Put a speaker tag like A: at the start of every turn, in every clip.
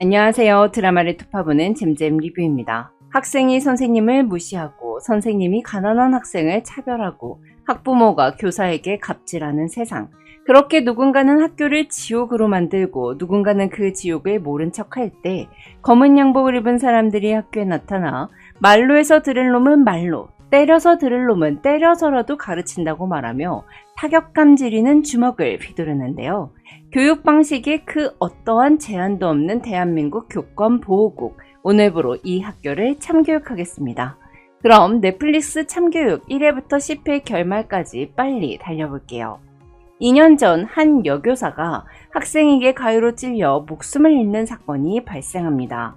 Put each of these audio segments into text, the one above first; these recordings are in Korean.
A: 안녕하세요. 드라마를 투파보는 잼잼 리뷰입니다. 학생이 선생님을 무시하고 선생님이 가난한 학생을 차별하고 학부모가 교사에게 갑질하는 세상. 그렇게 누군가는 학교를 지옥으로 만들고 누군가는 그 지옥을 모른 척할 때 검은 양복을 입은 사람들이 학교에 나타나 말로 해서 들을 놈은 말로, 때려서 들을 놈은 때려서라도 가르친다고 말하며 타격감 지리는 주먹을 휘두르는데요. 교육 방식에 그 어떠한 제한도 없는 대한민국 교권보호국, 오늘부로 이 학교를 참교육하겠습니다. 그럼 넷플릭스 참교육 1회부터 10회 결말까지 빨리 달려볼게요. 2년 전 한 여교사가 학생에게 가위로 찔려 목숨을 잃는 사건이 발생합니다.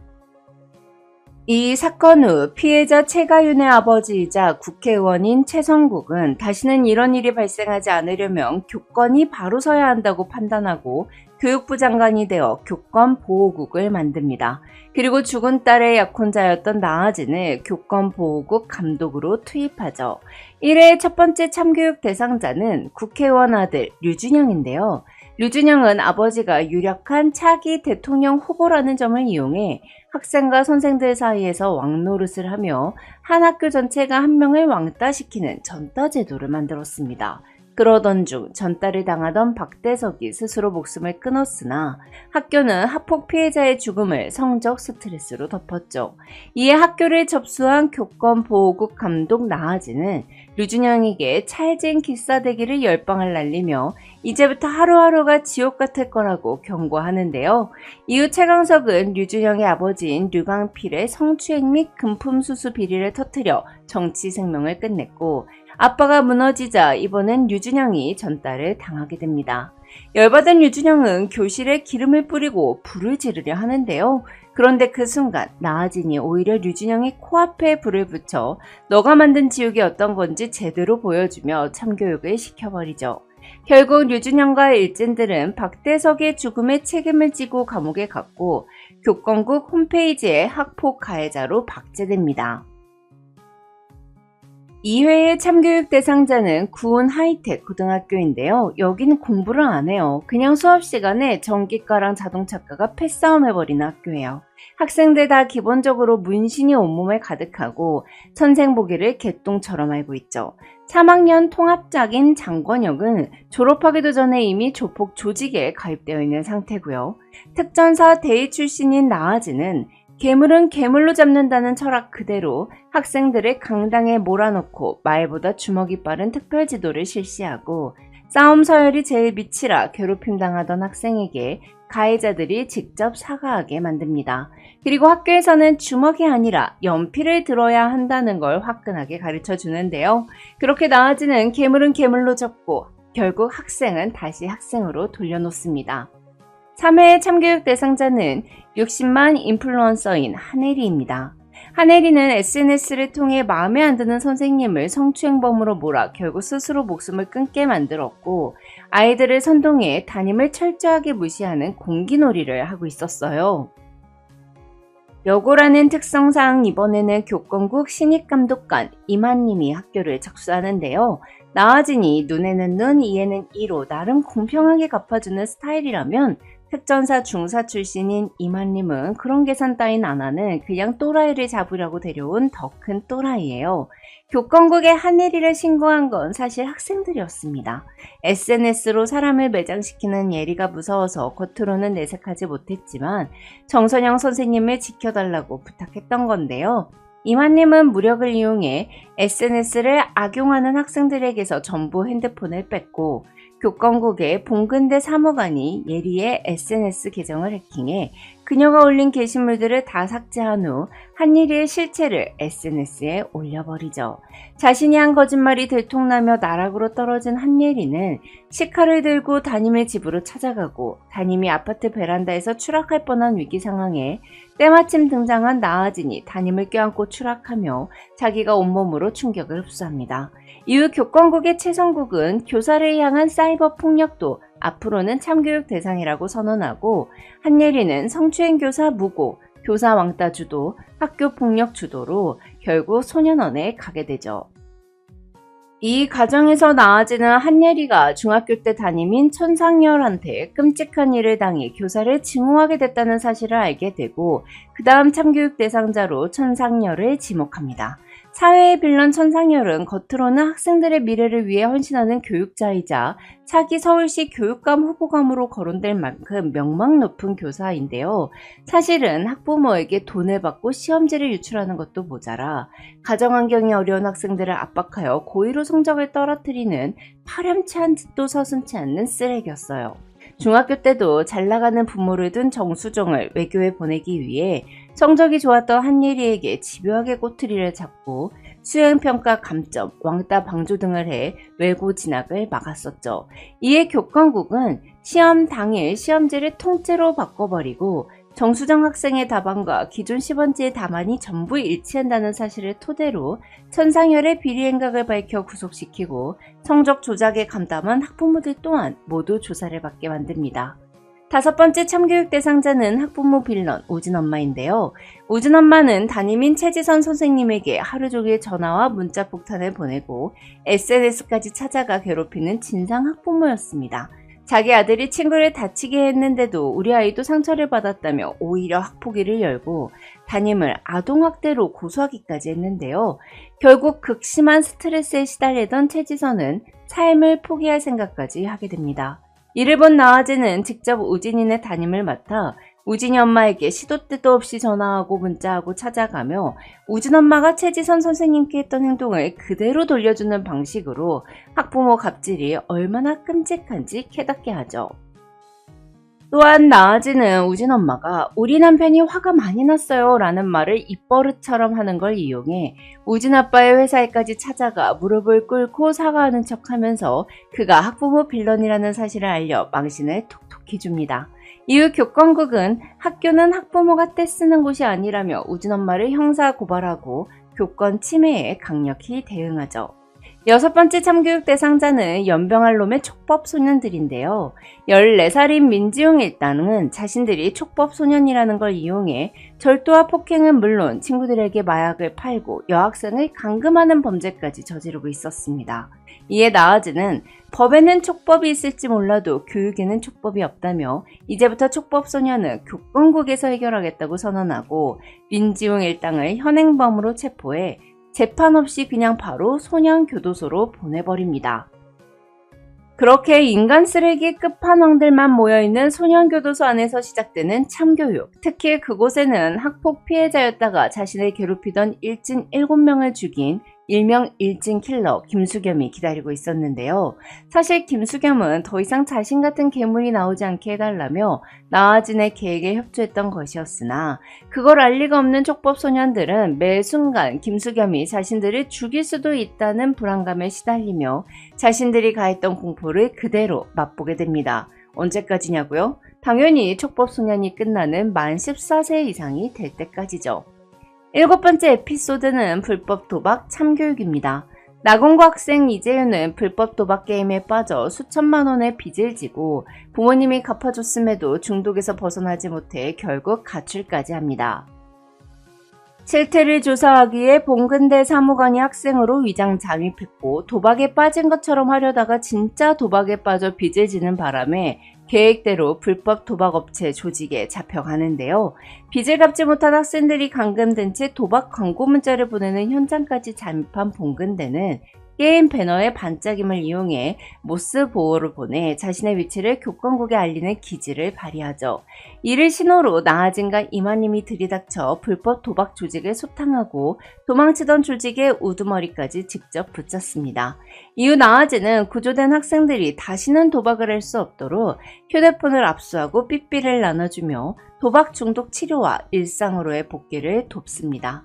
A: 이 사건 후 피해자 최가윤의 아버지이자 국회의원인 최성국은 다시는 이런 일이 발생하지 않으려면 교권이 바로 서야 한다고 판단하고 교육부 장관이 되어 교권보호국을 만듭니다. 그리고 죽은 딸의 약혼자였던 나아진을 교권보호국 감독으로 투입하죠. 1회 첫 번째 참교육 대상자는 국회의원 아들 류준영인데요. 류준영은 아버지가 유력한 차기 대통령 후보라는 점을 이용해 학생과 선생들 사이에서 왕노릇을 하며 한 학교 전체가 한 명을 왕따시키는 전따 제도를 만들었습니다. 그러던 중 전따를 당하던 박대석이 스스로 목숨을 끊었으나 학교는 학폭 피해자의 죽음을 성적 스트레스로 덮었죠. 이에 학교를 접수한 교권보호국 감독 나아진은 류준영에게 찰진 기싸대기를 열방을 날리며 이제부터 하루하루가 지옥 같을 거라고 경고하는데요. 이후 최강석은 류준영의 아버지인 류강필의 성추행 및 금품수수 비리를 터뜨려 정치 생명을 끝냈고, 아빠가 무너지자 이번엔 류준영이 전따를 당하게 됩니다. 열받은 류준영은 교실에 기름을 뿌리고 불을 지르려 하는데요. 그런데 그 순간 나아진이 오히려 류준영의 코앞에 불을 붙여 너가 만든 지옥이 어떤 건지 제대로 보여주며 참교육을 시켜버리죠. 결국 류준영과 일진들은 박대석의 죽음에 책임을 지고 감옥에 갔고 교권국 홈페이지에 학폭 가해자로 박제됩니다. 2회의 참교육 대상자는 구운 하이텍 고등학교인데요. 여기는 공부를 안 해요. 그냥 수업 시간에 전기과랑 자동차과가 패싸움 해버리는 학교예요. 학생들 다 기본적으로 문신이 온몸에 가득하고 천생보기를 개똥처럼 알고 있죠. 3학년 통합작인 장권혁은 졸업하기도 전에 이미 조폭 조직에 가입되어 있는 상태고요. 특전사 대위 출신인 나아진은 괴물은 괴물로 잡는다는 철학 그대로 학생들을 강당에 몰아넣고 말보다 주먹이 빠른 특별지도를 실시하고 싸움 서열이 제일 밑이라 괴롭힘 당하던 학생에게 가해자들이 직접 사과하게 만듭니다. 그리고 학교에서는 주먹이 아니라 연필을 들어야 한다는 걸 화끈하게 가르쳐 주는데요. 그렇게 나아지는 괴물은 괴물로 접고 결국 학생은 다시 학생으로 돌려놓습니다. 3회 참교육 대상자는 60만 인플루언서인 한혜리입니다. 한혜리는 SNS를 통해 마음에 안 드는 선생님을 성추행범으로 몰아 결국 스스로 목숨을 끊게 만들었고, 아이들을 선동해 담임을 철저하게 무시하는 공기놀이를 하고 있었어요. 여고라는 특성상 이번에는 교권국 신입감독관 이만님이 학교를 접수하는데요. 나아진이 눈에는 눈, 이에는 이로 나름 공평하게 갚아주는 스타일이라면 특전사 중사 출신인 이만님은 그런 계산 따윈 안 하는 그냥 또라이를 잡으려고 데려온 더 큰 또라이예요. 교권국에 한혜리를 신고한 건 사실 학생들이었습니다. SNS로 사람을 매장시키는 예리가 무서워서 겉으로는 내색하지 못했지만 정선영 선생님을 지켜달라고 부탁했던 건데요. 이만님은 무력을 이용해 SNS를 악용하는 학생들에게서 전부 핸드폰을 뺐고, 교권국의 봉근대 사무관이 예리의 SNS 계정을 해킹해 그녀가 올린 게시물들을 다 삭제한 후 한예리의 실체를 SNS에 올려버리죠. 자신이 한 거짓말이 들통나며 나락으로 떨어진 한예리는 시카를 들고 담임의 집으로 찾아가고, 담임이 아파트 베란다에서 추락할 뻔한 위기 상황에 때마침 등장한 나아진이 담임을 껴안고 추락하며 자기가 온몸으로 충격을 흡수합니다. 이후 교권국의 최성국은 교사를 향한 사이버 폭력도 앞으로는 참교육 대상이라고 선언하고, 한예리는 성추행 교사 무고, 교사 왕따 주도, 학교 폭력 주도로 결국 소년원에 가게 되죠. 이 과정에서 나아지는 한예리가 중학교 때 담임인 천상열한테 끔찍한 일을 당해 교사를 증오하게 됐다는 사실을 알게 되고 그 다음 참교육 대상자로 천상열을 지목합니다. 사회의 빌런 천상열은 겉으로는 학생들의 미래를 위해 헌신하는 교육자이자 차기 서울시 교육감 후보감으로 거론될 만큼 명망 높은 교사인데요. 사실은 학부모에게 돈을 받고 시험지를 유출하는 것도 모자라 가정환경이 어려운 학생들을 압박하여 고의로 성적을 떨어뜨리는 파렴치한 짓도 서슴지 않는 쓰레기였어요. 중학교 때도 잘 나가는 부모를 둔 정수정을 외교에 보내기 위해 성적이 좋았던 한예리에게 집요하게 꼬투리를 잡고 수행평가 감점, 왕따 방조 등을 해 외고 진학을 막았었죠. 이에 교권국은 시험 당일 시험지를 통째로 바꿔버리고 정수정 학생의 답안과 기존 시번지의 답안이 전부 일치한다는 사실을 토대로 천상열의 비리 행각을 밝혀 구속시키고 성적 조작에 감담한 학부모들 또한 모두 조사를 받게 만듭니다. 다섯 번째 참교육 대상자는 학부모 빌런 우진 엄마인데요. 우진 엄마는 담임인 최지선 선생님에게 하루 종일 전화와 문자 폭탄을 보내고 SNS까지 찾아가 괴롭히는 진상 학부모였습니다. 자기 아들이 친구를 다치게 했는데도 우리 아이도 상처를 받았다며 오히려 학폭위를 열고 담임을 아동학대로 고소하기까지 했는데요. 결국 극심한 스트레스에 시달리던 최지선은 삶을 포기할 생각까지 하게 됩니다. 이를 본 나아지는 직접 우진이네 담임을 맡아 우진이 엄마에게 시도 때도 없이 전화하고 문자하고 찾아가며 우진 엄마가 최지선 선생님께 했던 행동을 그대로 돌려주는 방식으로 학부모 갑질이 얼마나 끔찍한지 깨닫게 하죠. 또한 나아지는 우진 엄마가 우리 남편이 화가 많이 났어요 라는 말을 입버릇처럼 하는 걸 이용해 우진 아빠의 회사에까지 찾아가 무릎을 꿇고 사과하는 척하면서 그가 학부모 빌런이라는 사실을 알려 망신을 톡톡히 줍니다. 이후 교권국은 학교는 학부모가 떼쓰는 곳이 아니라며 우진 엄마를 형사 고발하고 교권 침해에 강력히 대응하죠. 여섯 번째 참교육 대상자는 연병할 놈의 촉법 소년들인데요. 14살인 민지용 일당은 자신들이 촉법 소년이라는 걸 이용해 절도와 폭행은 물론 친구들에게 마약을 팔고 여학생을 감금하는 범죄까지 저지르고 있었습니다. 이에 나아지는 법에는 촉법이 있을지 몰라도 교육에는 촉법이 없다며 이제부터 촉법 소년은 교권국에서 해결하겠다고 선언하고 민지용 일당을 현행범으로 체포해 재판 없이 그냥 바로 소년교도소로 보내버립니다. 그렇게 인간 쓰레기 끝판왕들만 모여있는 소년교도소 안에서 시작되는 참교육. 특히 그곳에는 학폭 피해자였다가 자신을 괴롭히던 일진 7명을 죽인 일명 일진 킬러 김수겸이 기다리고 있었는데요. 사실 김수겸은 더 이상 자신 같은 괴물이 나오지 않게 해달라며 나아진의 계획에 협조했던 것이었으나 그걸 알 리가 없는 촉법 소년들은 매 순간 김수겸이 자신들을 죽일 수도 있다는 불안감에 시달리며 자신들이 가했던 공포를 그대로 맛보게 됩니다. 언제까지냐고요? 당연히 촉법 소년이 끝나는 만 14세 이상이 될 때까지죠. 일곱 번째 에피소드는 불법 도박 참교육입니다. 나공고 학생 이재윤은 불법 도박 게임에 빠져 수천만 원의 빚을 지고 부모님이 갚아줬음에도 중독에서 벗어나지 못해 결국 가출까지 합니다. 실태를 조사하기 위해 봉근대 사무관이 학생으로 위장 잠입했고 도박에 빠진 것처럼 하려다가 진짜 도박에 빠져 빚을 지는 바람에 계획대로 불법 도박업체 조직에 잡혀가는데요. 빚을 갚지 못한 학생들이 감금된 채 도박 광고 문자를 보내는 현장까지 잠입한 봉근대는 게임 배너의 반짝임을 이용해 모스 보호를 보내 자신의 위치를 교권국에 알리는 기지를 발휘하죠. 이를 신호로 나아진과 이마님이 들이닥쳐 불법 도박 조직을 소탕하고 도망치던 조직의 우두머리까지 직접 붙잡습니다. 이후 나아진은 구조된 학생들이 다시는 도박을 할 수 없도록 휴대폰을 압수하고 삐삐를 나눠주며 도박 중독 치료와 일상으로의 복귀를 돕습니다.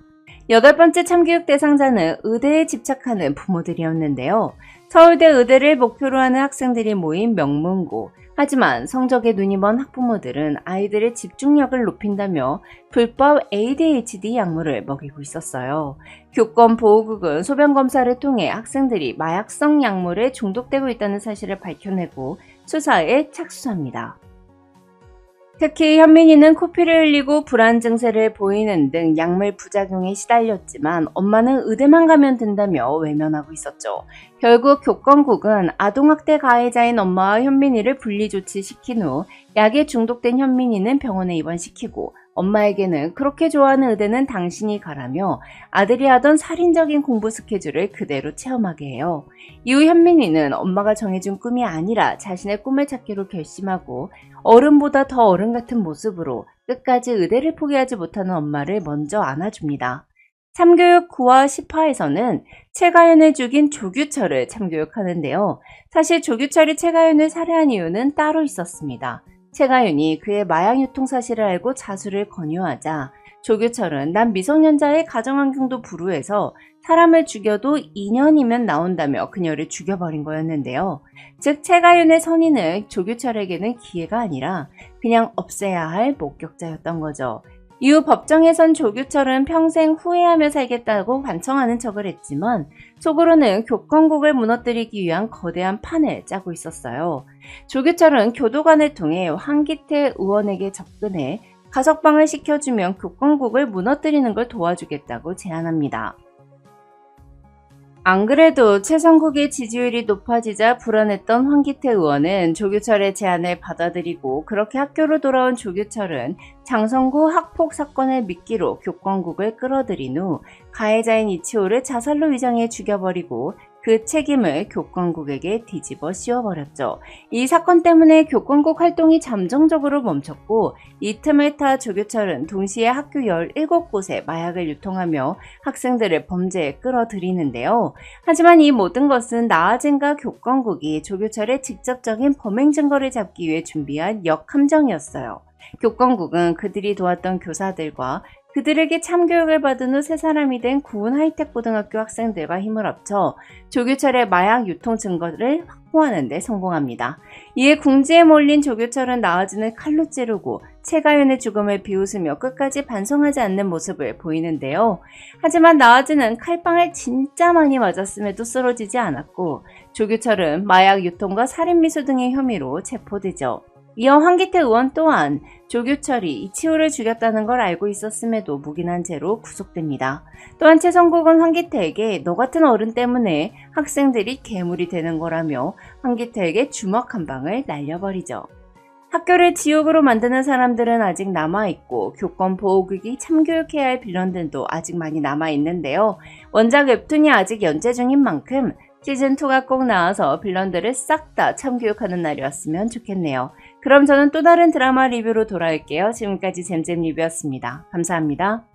A: 여덟 번째 참교육 대상자는 의대에 집착하는 부모들이었는데요. 서울대 의대를 목표로 하는 학생들이 모인 명문고. 하지만 성적에 눈이 먼 학부모들은 아이들의 집중력을 높인다며 불법 ADHD 약물을 먹이고 있었어요. 교권보호국은 소변검사를 통해 학생들이 마약성 약물에 중독되고 있다는 사실을 밝혀내고 수사에 착수합니다. 특히 현민이는 코피를 흘리고 불안 증세를 보이는 등 약물 부작용에 시달렸지만 엄마는 의대만 가면 된다며 외면하고 있었죠. 결국 교권국은 아동학대 가해자인 엄마와 현민이를 분리조치시킨 후 약에 중독된 현민이는 병원에 입원시키고 엄마에게는 그렇게 좋아하는 의대는 당신이 가라며 아들이 하던 살인적인 공부 스케줄을 그대로 체험하게 해요. 이후 현민이는 엄마가 정해준 꿈이 아니라 자신의 꿈을 찾기로 결심하고 어른보다 더 어른 같은 모습으로 끝까지 의대를 포기하지 못하는 엄마를 먼저 안아줍니다. 참교육 9화 10화에서는 최가연을 죽인 조규철을 참교육하는데요. 사실 조규철이 최가연을 살해한 이유는 따로 있었습니다. 최가윤이 그의 마약 유통 사실을 알고 자수를 권유하자 조규철은 난 미성년자의 가정환경도 불우해서 사람을 죽여도 2년이면 나온다며 그녀를 죽여버린 거였는데요. 즉 최가윤의 선인은 조규철에게는 기회가 아니라 그냥 없애야 할 목격자였던 거죠. 이후 법정에선 조규철은 평생 후회하며 살겠다고 반청하는 척을 했지만 속으로는 교권국을 무너뜨리기 위한 거대한 판을 짜고 있었어요. 조규철은 교도관을 통해 황기태 의원에게 접근해 가석방을 시켜주면 교권국을 무너뜨리는 걸 도와주겠다고 제안합니다. 안 그래도 최성국의 지지율이 높아지자 불안했던 황기태 의원은 조규철의 제안을 받아들이고 그렇게 학교로 돌아온 조규철은 장성구 학폭 사건을 미끼로 교권국을 끌어들인 후 가해자인 이치호를 자살로 위장해 죽여버리고 그 책임을 교권국에게 뒤집어 씌워버렸죠. 이 사건 때문에 교권국 활동이 잠정적으로 멈췄고 이 틈을 타 조규철은 동시에 학교 17곳에 마약을 유통하며 학생들을 범죄에 끌어들이는데요. 하지만 이 모든 것은 나아진과 교권국이 조규철의 직접적인 범행 증거를 잡기 위해 준비한 역함정이었어요. 교권국은 그들이 도왔던 교사들과 그들에게 참교육을 받은 후 세 사람이 된 구은 하이텍고등학교 학생들과 힘을 합쳐 조규철의 마약 유통 증거를 확보하는 데 성공합니다. 이에 궁지에 몰린 조규철은 나아진을 칼로 찌르고 최가윤의 죽음을 비웃으며 끝까지 반성하지 않는 모습을 보이는데요. 하지만 나아진은 칼빵을 진짜 많이 맞았음에도 쓰러지지 않았고 조규철은 마약 유통과 살인미수 등의 혐의로 체포되죠. 이어 황기태 의원 또한 조규철이 이치호를 죽였다는 걸 알고 있었음에도 묵인한 채로 구속됩니다. 또한 최성국은 황기태에게 너 같은 어른 때문에 학생들이 괴물이 되는 거라며 황기태에게 주먹 한 방을 날려버리죠. 학교를 지옥으로 만드는 사람들은 아직 남아있고 교권 보호국이 참교육해야 할 빌런들도 아직 많이 남아있는데요. 원작 웹툰이 아직 연재 중인 만큼 시즌2가 꼭 나와서 빌런들을 싹 다 참교육하는 날이 왔으면 좋겠네요. 그럼 저는 또 다른 드라마 리뷰로 돌아올게요. 지금까지 잼잼 리뷰였습니다. 감사합니다.